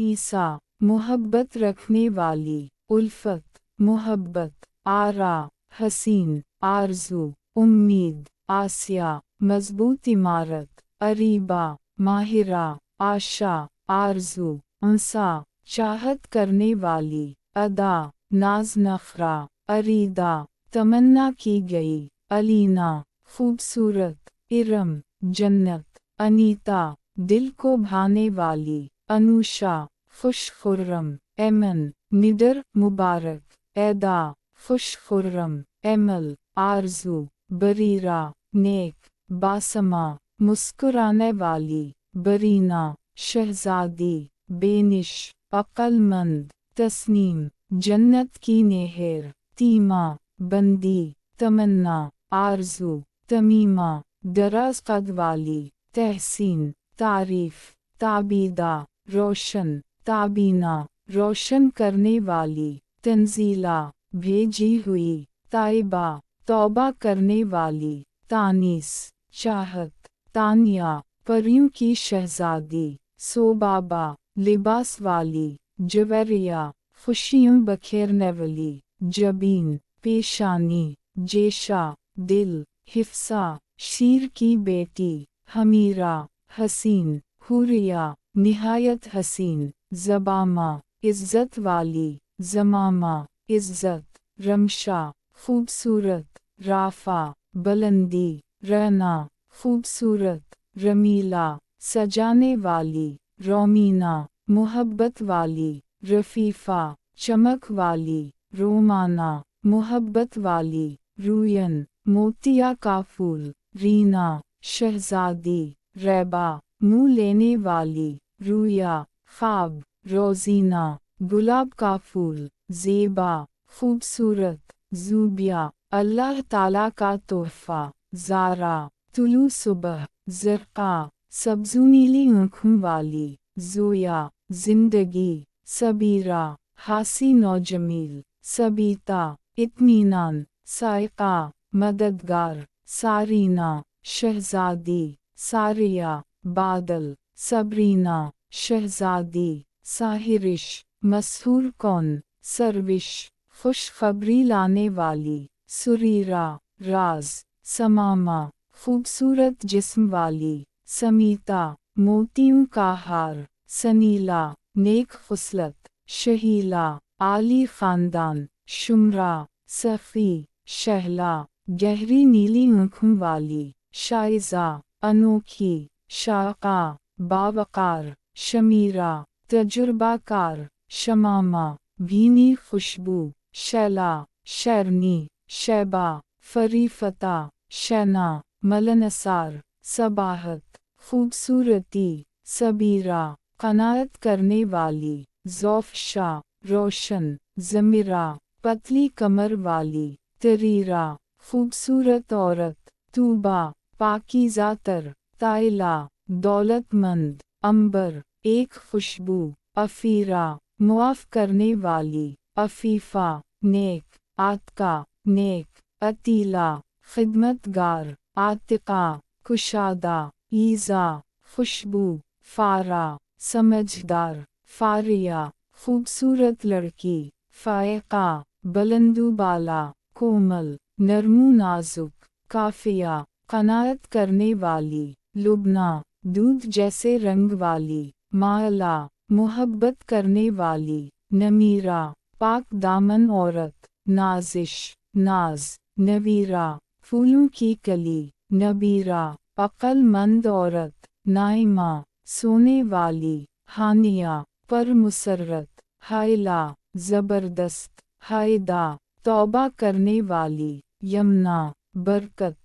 अनीसा मोहब्बत रखने वाली, उल्फत मोहब्बत, आरा हसीन, आरजू उम्मीद, आसिया मजबूत इमारत, अरीबा माहिरा, आशा आरजू, अंसा चाहत करने वाली, अदा नाज नखरा, अरीदा तमन्ना की गई, अलीना खूबसूरत, इरम जन्नत, अनीता दिल को भाने वाली, अनुषा खुश खुर्रम, एमन निडर मुबारक, ऐदा खुश खुर्रम, एमल आरजू, बरीरा नेक, बासमा मुस्कुराने वाली, बरीना शहजादी, बेनिश अक्लमंद, तस्नीम जन्नत की नेहर, तीमा बंदी, तमन्ना आरजू, तमीमा दराज कद वाली, तहसीन तारीफ, ताबीदा रोशन, ताबीना रोशन करने वाली, तंजीला भेजी हुई, ताइबा तौबा करने वाली, तानीस चाहत, तानिया परियों की शहजादी, सोबाबा लिबास वाली, जवेरिया खुशियों बखेरने वाली, जबीन पेशानी, जेशा दिल, हिफ्सा शीर की बेटी, हमीरा हसीन, हुरिया निहायत हसीन, जबामा इज्जत वाली, जमामा इज्जत, रमशा खूबसूरत, राफा बुलंदी, रना खूबसूरत, रमीला सजाने वाली, रोमीना मोहब्बत वाली, रफीफा चमक वाली, रोमाना मोहब्बत वाली, रूयन मोतिया का फूल, रीना शहजादी, रैबा मुँह लेने वाली, रूया ख्वाब, रोजीना गुलाब का फूल, ज़ेबा खूबसूरत, ज़ूबिया अल्लाह ताला का तोहफा, ज़ारा तुलू सुबह, ज़रक़ा सब्ज़ू नीली आँखों वाली, ज़ोया जिंदगी, सबीरा हासी नौजमील, सबीता इत्मीनान, साइक़ा मददगार, सारीना शहजादी, सारिया बादल, सबरीना शहजादी, साहिरिश मशहूर कौन, सरविश खुशखबरी लाने वाली, सुरीरा राज, समामा खूबसूरत जिस्म वाली, समीता मोतियों का हार, सनीला नेक खुसलत, शहीला आली खानदान, शुमरा सफ़ी शहला गहरी नीली आँखों वाली, शाइज़ा अनोखी, शाक़ा बावकार, शमीरा तजुर्बाकार, शमामा भीनी खुशबू, शैला शैरनी, शैबा फरीफता, शैना मलनसार, सबाहत खूबसूरती, सबीरा कनात करने वाली, ज़ौफ़शा रोशन, ज़मीरा पतली कमर वाली, तरीरा खूबसूरत औरत, तूबा पाकीज़ा तर, ताइला दौलतमंद, अंबर एक खुशबू, अफ़ीरा मुआफ़ करने वाली, अफ़ीफ़ा नेक, आतका नेक, अतीला खिदमतगार, आतिका कुशादा, ईज़ा खुशबू, फ़ारा समझदार, फ़ारिया खूबसूरत लड़की, फ़ायक़ा बुलंदुबाला, कोमल नरमू नाजुक, काफ़िया कनात करने वाली, लुबना दूध जैसे रंग वाली, माला मोहब्बत करने वाली, नमीरा पाक दामन औरत, नाजिश नाज, नवीरा फूलों की कली, नबीरा अक्लमंद औरत, नाइमा सोने वाली, हानिया पर मुसर्रत, हाइला ज़बरदस्त, हाइदा तौबा करने वाली, यमना बरकत